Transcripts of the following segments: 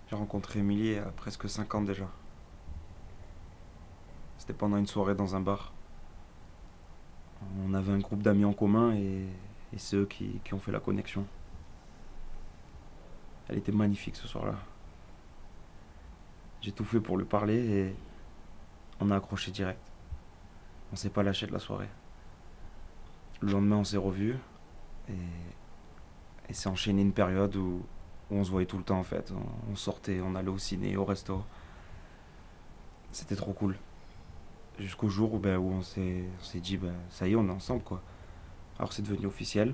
J'ai rencontré Émilie il y a presque 5 ans déjà. C'était pendant une soirée dans un bar. On avait un groupe d'amis en commun et c'est eux qui ont fait la connexion. Elle était magnifique ce soir-là. J'ai tout fait pour lui parler et on a accroché direct. On s'est pas lâché de la soirée. Le lendemain, on s'est revus et s'est enchaîné une période où on se voyait tout le temps en fait. On sortait, on allait au ciné, au resto. C'était trop cool. Jusqu'au jour où on s'est dit, ça y est, on est ensemble quoi. Alors c'est devenu officiel.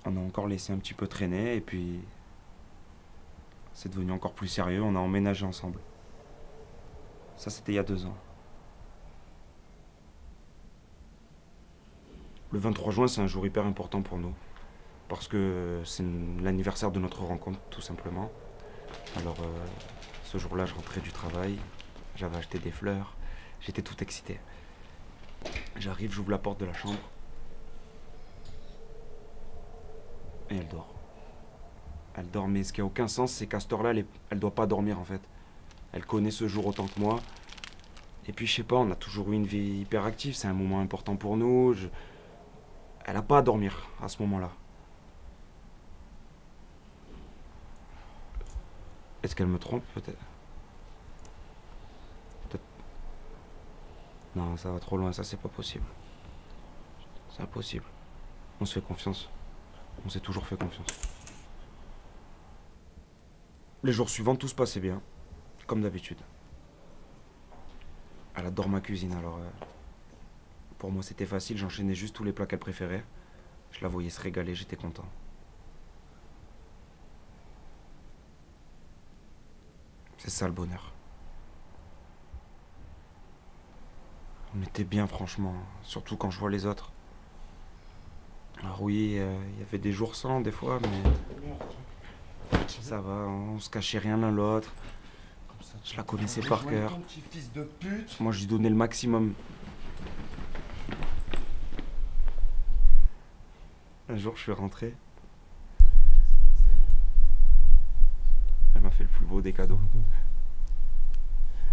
On a encore laissé un petit peu traîner et puis c'est devenu encore plus sérieux. On a emménagé ensemble. Ça, c'était il y a 2 ans. Le 23 juin, c'est un jour hyper important pour nous. Parce que c'est l'anniversaire de notre rencontre, tout simplement. Alors, ce jour-là, je rentrais du travail. J'avais acheté des fleurs. J'étais tout excité. J'arrive, j'ouvre la porte de la chambre. Et elle dort. Elle dort, mais ce qui a aucun sens, c'est qu'à cette heure-là, elle doit pas dormir en fait. Elle connaît ce jour autant que moi. Et puis, je sais pas, on a toujours eu une vie hyper active. C'est un moment important pour nous. Elle a pas à dormir à ce moment-là. Est-ce qu'elle me trompe, peut-être? Peut-être. Non, ça va trop loin, ça c'est pas possible. C'est impossible. On se fait confiance. On s'est toujours fait confiance. Les jours suivants, tout se passait bien. Comme d'habitude. Elle adore ma cuisine, alors pour moi c'était facile, j'enchaînais juste tous les plats qu'elle préférait. Je la voyais se régaler, j'étais content. C'est ça le bonheur. On était bien franchement, surtout quand je vois les autres. Alors oui, il y avait des jours sans des fois, mais ça va, on se cachait rien l'un l'autre. Je la connaissais par cœur. Moi je lui donnais le maximum. Un jour je suis rentré. Elle m'a fait le plus beau des cadeaux.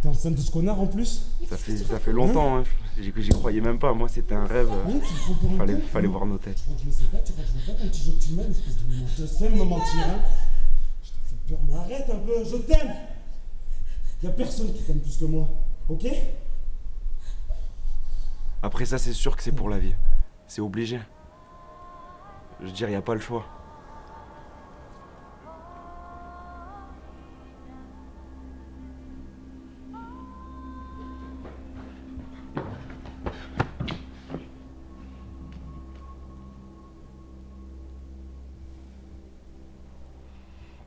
T'es enceinte de ce connard en plus? Ça fait longtemps, hein. J'y croyais même pas. Moi c'était un rêve. Hein, tu te prends pour un con, Fallait hein? voir nos têtes. Tu crois que je le sais pas? Tu crois que je vois pas ton petit jeu que tu m'aimes, espèce de menteuse? T'aimes me mentir, hein? Je t'ai fait peur, mais arrête un peu, je t'aime! Y'a personne qui t'aime plus que moi, ok? Après ça c'est sûr que c'est pour la vie. C'est obligé. Je veux dire, y a pas le choix.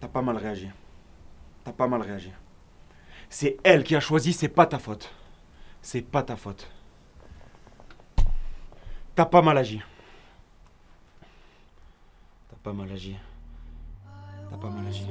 T'as pas mal réagi. T'as pas mal réagi. C'est elle qui a choisi, c'est pas ta faute. C'est pas ta faute. T'as pas mal agi. T'as pas mal agi. T'as pas mal agi.